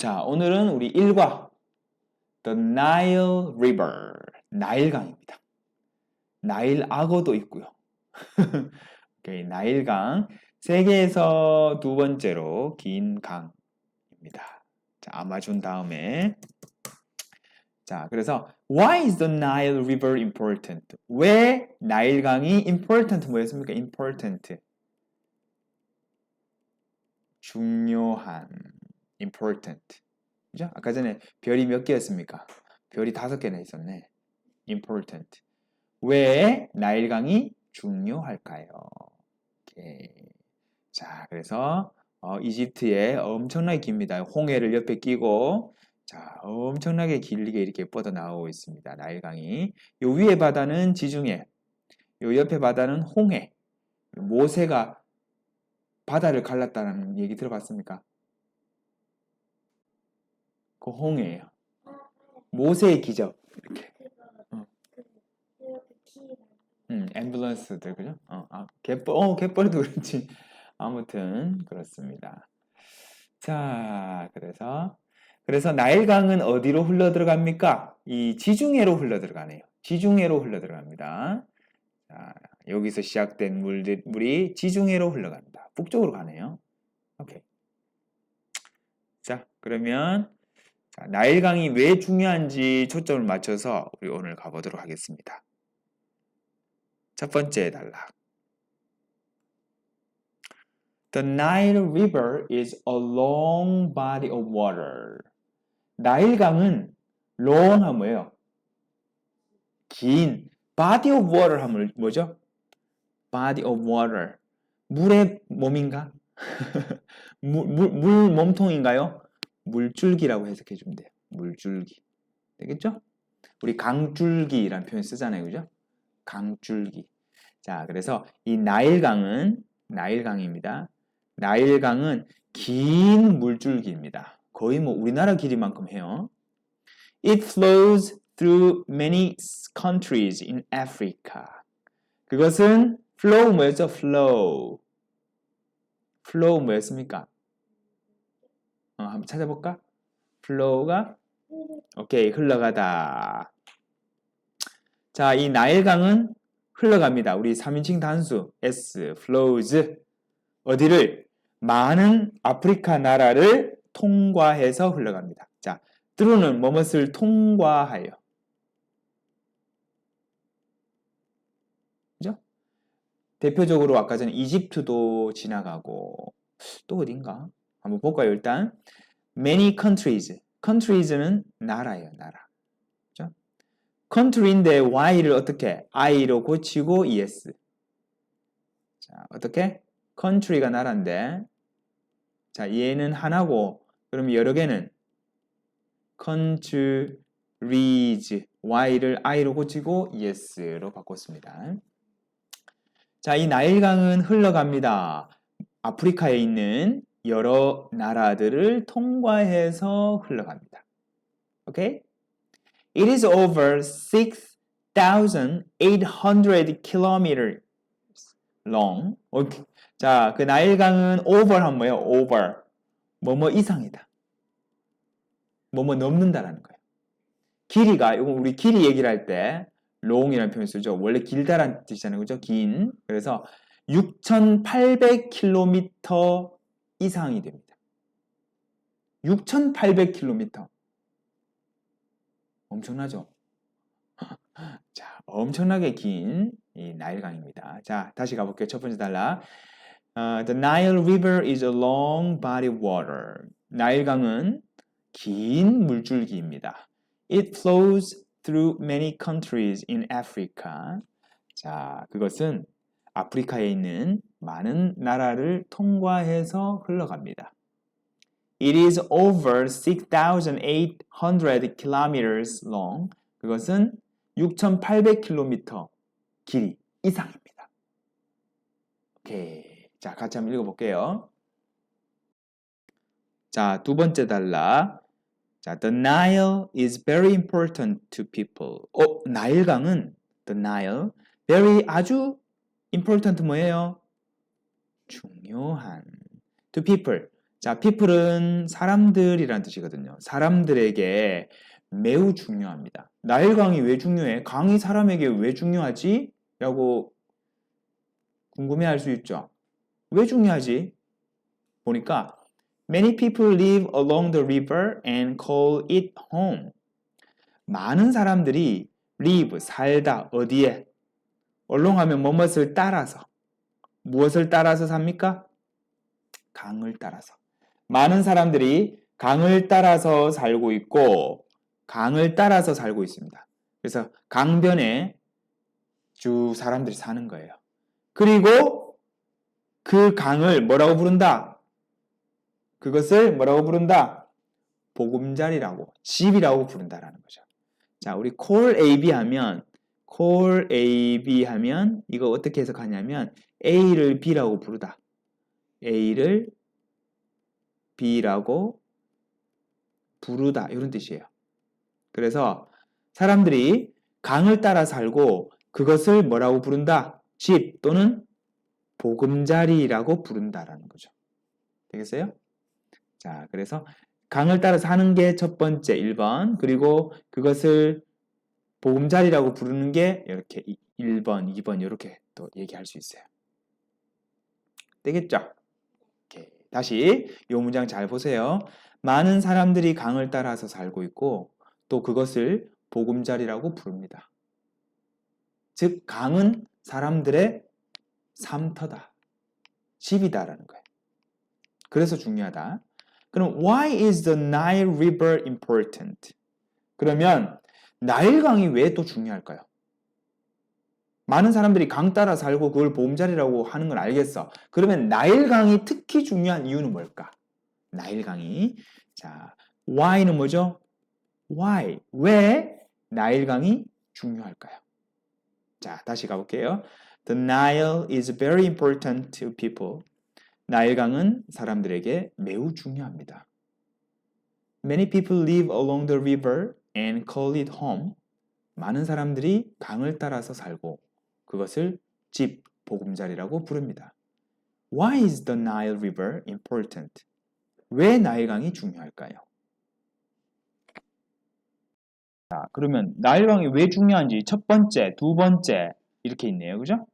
자, 오늘은 우리 1과 The Nile River, 나일강입니다. 나일 악어도 있고요. 오케이, 나일강, 세계에서 두 번째로 긴 강입니다. 자, 아마존 다음에. 자, 그래서 Why is the Nile River important? 왜 나일강이 important 뭐였습니까? important. 중요한. important. 그죠? 아까 전에 별이 몇 개였습니까? 별이 5개나 있었네. important. 왜 나일강이 중요할까요? 오케이. 자, 그래서 이집트에 엄청나게 깁니다. 홍해를 옆에 끼고 자, 엄청나게 길게 이렇게 뻗어 나오고 있습니다. 나일강이. 요 위에 바다는 지중해, 요 옆에 바다는 홍해. 모세가 바다를 갈랐다는 얘기 들어봤습니까? 그 홍해예요. 모세의 기적. 이렇게. 앰뷸런스들 그죠? 갯벌도 그렇지. 아무튼 그렇습니다. 자, 그래서 나일강은 어디로 흘러 들어갑니까? 이 지중해로 흘러 들어가네요. 지중해로 흘러 들어갑니다. 자, 여기서 시작된 물이 지중해로 흘러갑니다. 북쪽으로 가네요. 오케이. 자, 그러면 나일강이 왜 중요한지 초점을 맞춰서 우리 오늘 가보도록 하겠습니다. 첫 번째 단락. The Nile River is a long body of water. 나일강은 long 하면 뭐예요? 긴 body of water 하면 뭐죠? body of water. 물의 몸인가? 물 몸통인가요? 물줄기라고 해석해 주면 돼요. 물줄기. 되겠죠? 우리 강줄기라는 표현 쓰잖아요. 그죠? 강줄기. 자, 그래서 이 나일강입니다. 나일강은 긴 물줄기입니다. 거의 뭐 우리나라 길이만큼 해요. It flows through many countries in Africa. 그것은 flow 뭐였죠? flow 뭐였습니까? 한번 찾아볼까? flow가 오케이, 흘러가다. 자, 이 나일강은 흘러갑니다. 우리 3인칭 단수 S, flows. 어디를? 많은 아프리카 나라를 통과해서 흘러갑니다. 자, through는 뭐뭇을 통과하여. 그죠? 대표적으로 아까 전에 이집트도 지나가고 또 어딘가? 한번 볼까요? 일단 many countries. countries는 나라예요, 나라. 그죠? country인데 y를 어떻게? i로 고치고 es. 자, 어떻게? country가 나라인데 자, 얘는 하나고 그럼 여러 개는 countries y를 i로 고치고 yes로 바꿨습니다. 자, 이 나일강은 흘러갑니다. 아프리카에 있는 여러 나라들을 통과해서 흘러갑니다. 오케이? It is over 6,800 kilometers long. 오케이. 자, 그 나일강은 over 하면 뭐예요? over. 뭐뭐 이상이다. 뭐뭐 넘는다라는 거예요. 길이가, 이거 우리 길이 얘기를 할 때 long이라는 표현 쓰죠. 원래 길다란 뜻이잖아요. 그죠? 긴. 그래서 6,800km 이상이 됩니다. 6,800km. 엄청나죠? 자, 엄청나게 긴 이 나일강입니다. 자, 다시 가볼게요. 첫 번째 단락. The Nile River is a long body of water. 나일강은 긴 물줄기입니다. It flows through many countries in Africa. 자, 그것은 아프리카에 있는 많은 나라를 통과해서 흘러갑니다. It is over 6,800 kilometers long. 그것은 6,800km 길이 이상입니다. 오케이. 자, 같이 한번 읽어볼게요. 자, 두 번째 단락. 자, the Nile is very important to people. 나일강은 the Nile, very 아주 important 뭐예요? 중요한. to people. 자, people은 사람들이라는 뜻이거든요. 사람들에게 매우 중요합니다. 나일강이 왜 중요해? 강이 사람에게 왜 중요하지? 라고 궁금해할 수 있죠. 왜 중요하지? 보니까 Many people live along the river and call it home. 많은 사람들이 live, 살다, 어디에? along 하면 무엇을 따라서. 무엇을 따라서 삽니까? 강을 따라서. 많은 사람들이 강을 따라서 살고 있고 강을 따라서 살고 있습니다. 그래서 강변에 쭉 사람들이 사는 거예요. 그리고 그 강을 뭐라고 부른다? 그것을 뭐라고 부른다? 보금자리라고, 집이라고 부른다라는 거죠. 자, 우리 call AB 하면 이거 어떻게 해석하냐면 A를 B라고 부르다. A를 B라고 부르다 이런 뜻이에요. 그래서 사람들이 강을 따라 살고 그것을 뭐라고 부른다? 집 또는 보금자리라고 부른다라는 거죠. 되겠어요? 자, 그래서 강을 따라 사는 게 첫 번째 1번, 그리고 그것을 보금자리라고 부르는 게 이렇게 1번, 2번 이렇게 또 얘기할 수 있어요. 되겠죠? 오케이. 다시 이 문장 잘 보세요. 많은 사람들이 강을 따라서 살고 있고 또 그것을 보금자리라고 부릅니다. 즉 강은 사람들의 삶터다, 집이다라는 거예요. 그래서 중요하다. 그럼 why is the Nile River important? 그러면 나일강이 왜 또 중요할까요? 많은 사람들이 강 따라 살고 그걸 보금자리라고 하는 건 알겠어. 그러면 나일강이 특히 중요한 이유는 뭘까? 나일강이. 자, why는 뭐죠? why. 왜 나일강이 중요할까요? 자, 다시 가볼게요. The Nile is very important to people. 나일강은 사람들에게 매우 중요합니다. Many people live along the river and call it home. 많은 사람들이 강을 따라서 살고 그것을 집, 보금자리라고 부릅니다. Why is the Nile River important? 왜 나일강이 중요할까요? 자, 그러면 나일강이 왜 중요한지 첫 번째, 두 번째 이렇게 있네요. 그죠?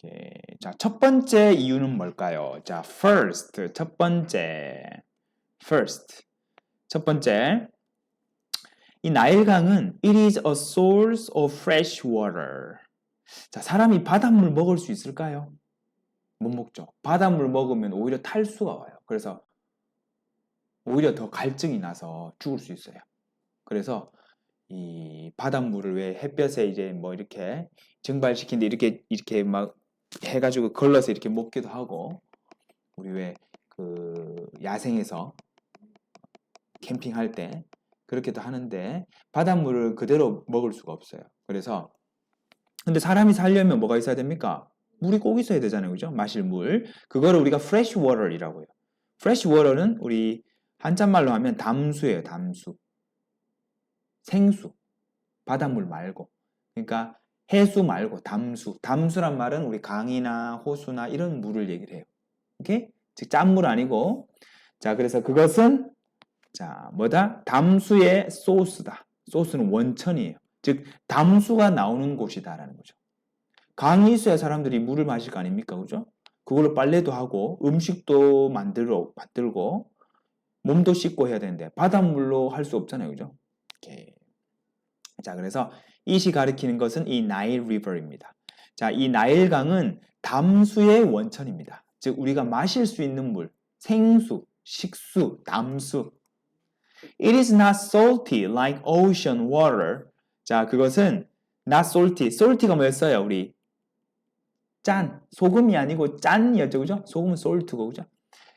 오케이. 자, 첫 번째 이유는 뭘까요? 자, first, 첫 번째. first. 첫 번째. 이 나일강은 it is a source of fresh water. 자, 사람이 바닷물 먹을 수 있을까요? 못 먹죠. 바닷물 먹으면 오히려 탈수가 와요. 그래서 오히려 더 갈증이 나서 죽을 수 있어요. 그래서 이 바닷물을 왜 햇볕에 이제 뭐 이렇게 증발시키는데 이렇게 막 해가지고 걸러서 이렇게 먹기도 하고, 우리 왜 그 야생에서 캠핑할 때 그렇게도 하는데 바닷물을 그대로 먹을 수가 없어요. 그래서 근데 사람이 살려면 뭐가 있어야 됩니까? 물이 꼭 있어야 되잖아요. 그죠? 마실 물. 그거를 우리가 fresh water이라고 해요. fresh water는 우리 한자말로 하면 담수예요. 담수. 생수. 바닷물 말고. 그러니까 해수 말고 담수. 담수란 말은 우리 강이나 호수나 이런 물을 얘기를 해요. 오케이? 즉 짠물 아니고. 자, 그래서 그것은 자, 뭐다? 담수의 소스다. 소스는 원천이에요. 즉 담수가 나오는 곳이다라는 거죠. 강이 있어야 사람들이 물을 마실 거 아닙니까? 그죠? 그걸로 빨래도 하고 음식도 만들고 몸도 씻고 해야 되는데 바닷물로 할 수 없잖아요. 그죠? 오케이. 자, 그래서 이시 가리키는 것은 이 나일 리버입니다. 자, 이 나일강은 담수의 원천입니다. 즉 우리가 마실 수 있는 물, 생수, 식수, 담수. It is not salty like ocean water. 자, 그것은 not salty. salty가 뭐였어요? 우리 짠. 소금이 아니고 짠이었죠. 그죠? 소금은 salt고, 그죠?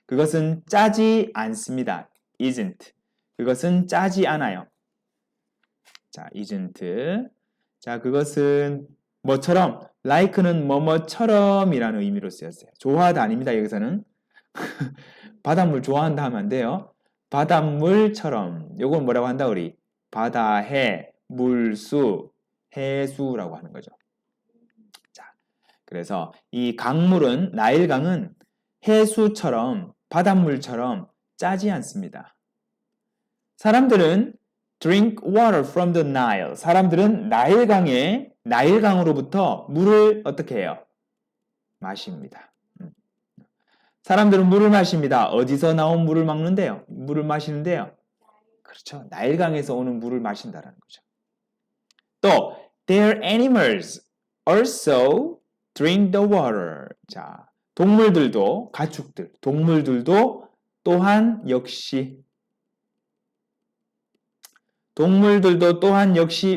그것은 짜지 않습니다. isn't. 그것은 짜지 않아요. 자, isn't. 자, 그것은 뭐처럼, like는 뭐뭐처럼이라는 의미로 쓰였어요. 좋아하다 아닙니다. 여기서는. 바닷물 좋아한다 하면 안 돼요. 바닷물처럼. 요건 뭐라고 한다 우리? 바다, 해, 물수, 해수라고 하는 거죠. 자, 그래서 이 강물은 나일강은 해수처럼 바닷물처럼 짜지 않습니다. 사람들은 drink water from the Nile. 사람들은 나일강으로부터 물을 어떻게 해요? 마십니다. 사람들은 물을 마십니다. 어디서 나온 물을 먹는데요? 물을 마시는데요? 그렇죠. 나일강에서 오는 물을 마신다라는 거죠. 또 their animals also drink the water. 자, 동물들도 가축들, 동물들도 또한 역시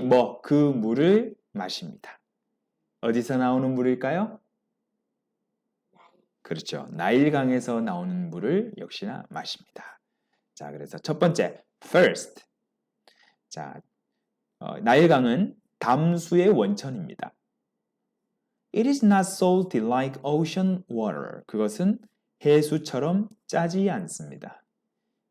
뭐 그 물을 마십니다. 어디서 나오는 물일까요? 그렇죠. 나일강에서 나오는 물을 역시나 마십니다. 자, 그래서 첫 번째, first. 자, 나일강은 담수의 원천입니다. It is not salty like ocean water. 그것은 해수처럼 짜지 않습니다.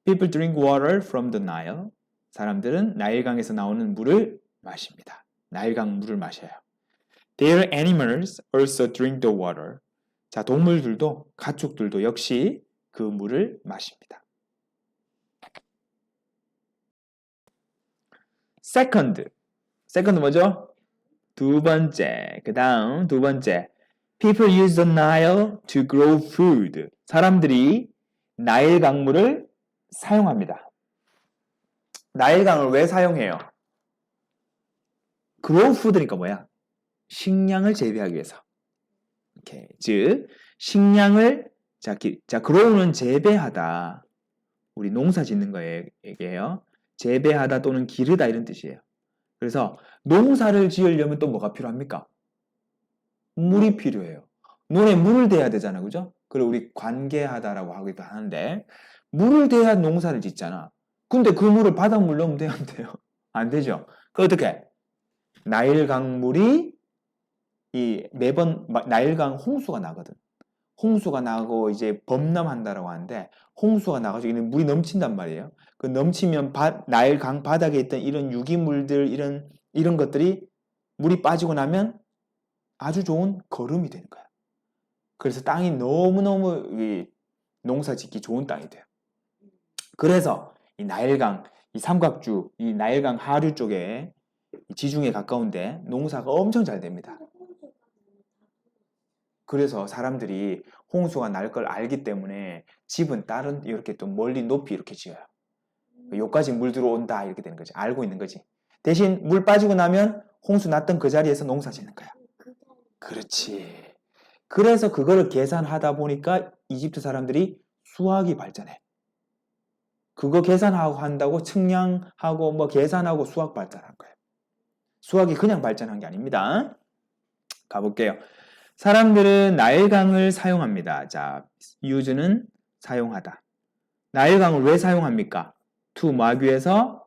People drink water from the Nile. 사람들은 나일강에서 나오는 물을 마십니다. 나일강 물을 마셔요. Their animals also drink the water. 자, 동물들도 가축들도 역시 그 물을 마십니다. Second 뭐죠? 두 번째. 그 다음 두 번째. People use the Nile to grow food. 사람들이 나일 강물을 사용합니다. 나일 강을 왜 사용해요? grow food니까 뭐야? 식량을 재배하기 위해서. 오케이. 즉 식량을 자 grow는 재배하다. 우리 농사 짓는 거예요. 재배하다 또는 기르다 이런 뜻이에요. 그래서 농사를 지으려면 또 뭐가 필요합니까? 물이 필요해요. 논에 물을 대야 되잖아, 그죠? 그리고 우리 관계하다라고 하기도 하는데 물을 대야 농사를 짓잖아. 근데 그 물을 바닷물 넣으면 돼요, 안 돼요? 안 되죠. 그 어떻게? 나일강물이 매번 나일강 홍수가 나거든. 홍수가 나고 이제 범람한다라고 하는데 홍수가 나가지고 이는 물이 넘친단 말이에요. 그 넘치면 나일강 바닥에 있던 이런 유기물들 이런 것들이 물이 빠지고 나면 아주 좋은 거름이 되는 거야. 그래서 땅이 너무너무 농사 짓기 좋은 땅이 돼요. 그래서 이 나일강, 이 삼각주, 이 나일강 하류 쪽에 지중해 가까운데 농사가 엄청 잘 됩니다. 그래서 사람들이 홍수가 날 걸 알기 때문에 집은 다른 이렇게 좀 멀리 높이 이렇게 지어요. 여기까지 물 들어온다 이렇게 되는 거지. 알고 있는 거지. 대신 물 빠지고 나면 홍수 났던 그 자리에서 농사 짓는 거야. 그렇지. 그래서 그거를 계산하다 보니까 이집트 사람들이 수학이 발전해. 그거 계산하고 한다고 측량하고 뭐 계산하고 수학 발전한 거예요. 수학이 그냥 발전한 게 아닙니다. 가볼게요. 사람들은 나일강을 사용합니다. 자, use는 사용하다. 나일강을 왜 사용합니까? to 뭐 하기 위해서?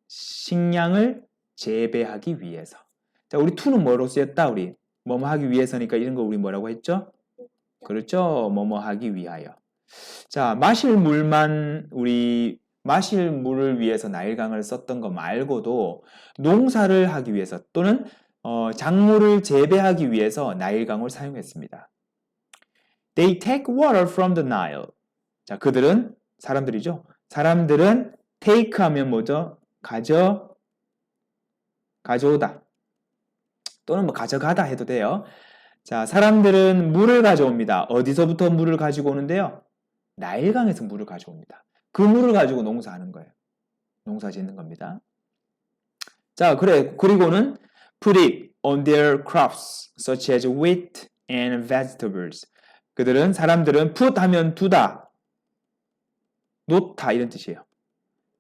식량을 재배하기 위해서. 자, 우리 to는 뭐로 쓰였다? 우리 뭐뭐 하기 위해서니까 이런 거 우리 뭐라고 했죠? 그렇죠. 뭐뭐 하기 위하여. 자, 마실 물을 위해서 나일강을 썼던 거 말고도 농사를 하기 위해서 또는 작물을 재배하기 위해서 나일강을 사용했습니다. They take water from the Nile. 자, 그들은 사람들이죠. 사람들은 take 하면 뭐죠? 가져오다. 또는 뭐 가져가다 해도 돼요. 자, 사람들은 물을 가져옵니다. 어디서부터 물을 가지고 오는데요? 나일강에서 물을 가져옵니다. 그 물을 가지고 농사하는 거예요. 농사 짓는 겁니다. 자, 그리고는 put it on their crops, such as wheat and vegetables. 사람들은 put 하면 두다, 놓다 이런 뜻이에요.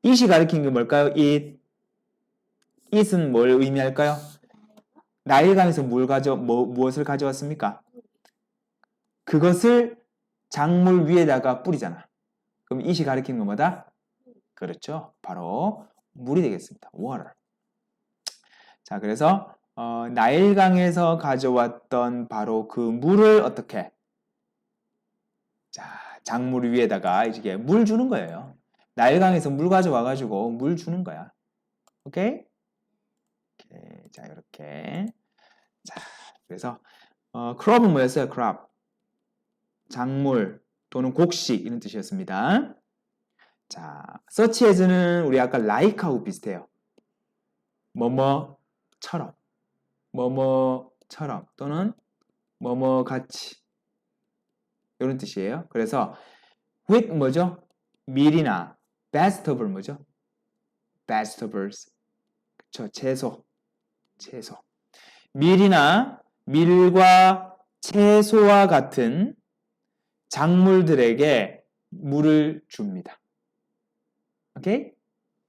it이 가리키는 게 뭘까요? it은 뭘 의미할까요? 나일강에서 무엇을 가져왔습니까? 그것을 작물 위에다가 뿌리잖아. 그럼 it이 가리키는 건 뭐다? 그렇죠. 바로 물이 되겠습니다. water. 자, 그래서 나일강에서 가져왔던 바로 그 물을 어떻게? 자, 작물 위에다가 이게 물 주는 거예요. 나일강에서 물 가져와가지고 물 주는 거야. 오케이? 오케이. 자, 이렇게. 자, 그래서 crop은 뭐였어요? crop. 작물, 또는 곡식 이런 뜻이었습니다. 자, such as는 우리 아까 like하고 비슷해요. 뭐뭐처럼, 뭐뭐처럼 또는 뭐뭐같이 이런 뜻이에요. 그래서 with 뭐죠? 밀이나 vegetable 뭐죠? vegetables. 그쵸? 채소. 밀과 채소와 같은 작물들에게 물을 줍니다. 오케이?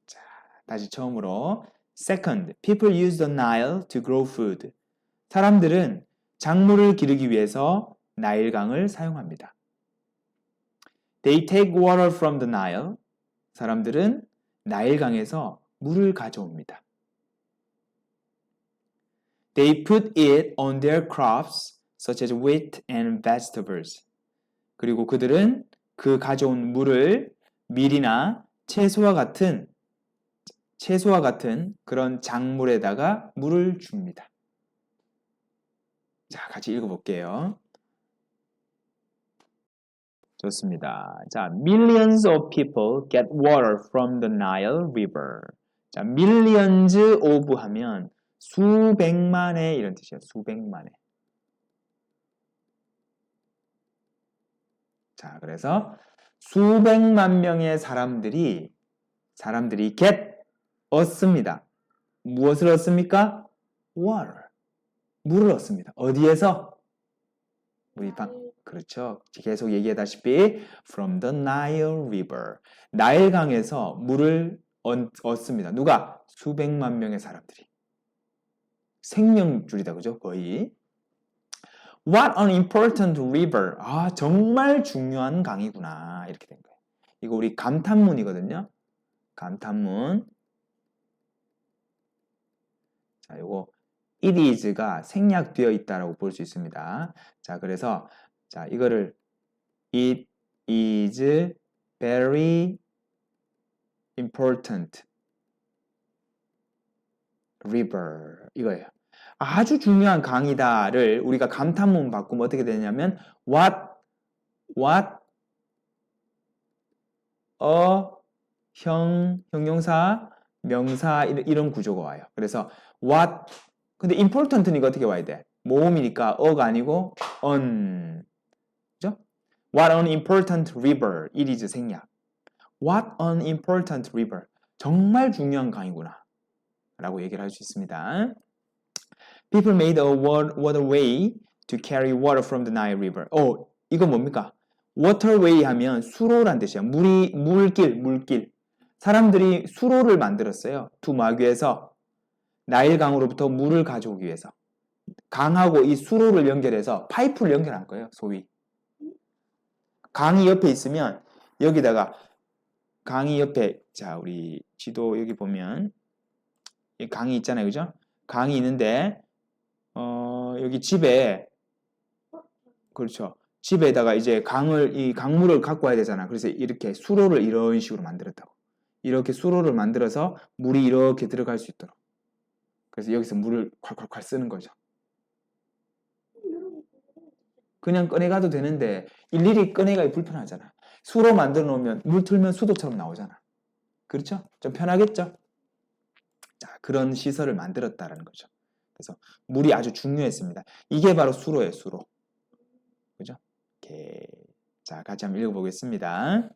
자, 다시 처음으로. Second, people use the Nile to grow food. 사람들은 작물을 기르기 위해서 나일강을 사용합니다. They take water from the Nile. 사람들은 나일강에서 물을 가져옵니다. They put it on their crops, such as wheat and vegetables. 그리고 그들은 그 가져온 물을 밀이나 채소와 같은 그런 작물에다가 물을 줍니다. 자, 같이 읽어볼게요. 좋습니다. 자, millions of people get water from the Nile River. 자, millions of 하면 수백만의 이런 뜻이에요. 수백만의. 자, 그래서 수백만 명의 사람들이 get 얻습니다. 무엇을 얻습니까? water. 물을 얻습니다. 어디에서? 그렇죠. 계속 얘기하다시피 from the Nile River. 나일강에서 물을 얻습니다. 누가? 수백만 명의 사람들이. 생명줄이다. 그죠? 거의. What an important river. 아, 정말 중요한 강이구나. 이렇게 된 거예요. 이거 우리 감탄문이거든요. 감탄문. 자, 요거 it is가 생략되어 있다라고 볼 수 있습니다. 자, 그래서 자, 이거를 it is very important river 이거예요. 아주 중요한 강이다를 우리가 감탄문 바꾸면 어떻게 되냐면 what a 형용사 명사 이런 구조가 와요. 그래서 what 근데 important는 이거 어떻게 와야 돼? 모음이니까 어가 아니고 on 그죠? What an important river. it is 생략. What an important river. 정말 중요한 강이구나 라고 얘기를 할 수 있습니다. People made a waterway to carry water from the Nile River. 이거 뭡니까? waterway 하면 수로란 뜻이야. 물길. 사람들이 수로를 만들었어요. 두 마귀에서 나일강으로부터 물을 가져오기 위해서. 강하고 이 수로를 연결해서 파이프를 연결한 거예요. 소위. 강이 옆에 있으면 여기다가 강이 옆에 자 우리 지도 여기 보면 이 강이 있잖아요. 그죠? 강이 있는데 여기 집에 그렇죠. 집에다가 이제 이 강물을 갖고 와야 되잖아. 그래서 이렇게 수로를 이런 식으로 만들었다고. 이렇게 수로를 만들어서 물이 이렇게 들어갈 수 있도록. 그래서 여기서 물을 콸콸콸 쓰는 거죠. 그냥 꺼내가도 되는데 일일이 꺼내가기 불편하잖아. 수로 만들어 놓으면 물 틀면 수도처럼 나오잖아. 그렇죠? 좀 편하겠죠? 자, 그런 시설을 만들었다라는 거죠. 그래서 물이 아주 중요했습니다. 이게 바로 수로예요, 수로. 그죠? 이렇게. 자, 같이 한번 읽어보겠습니다.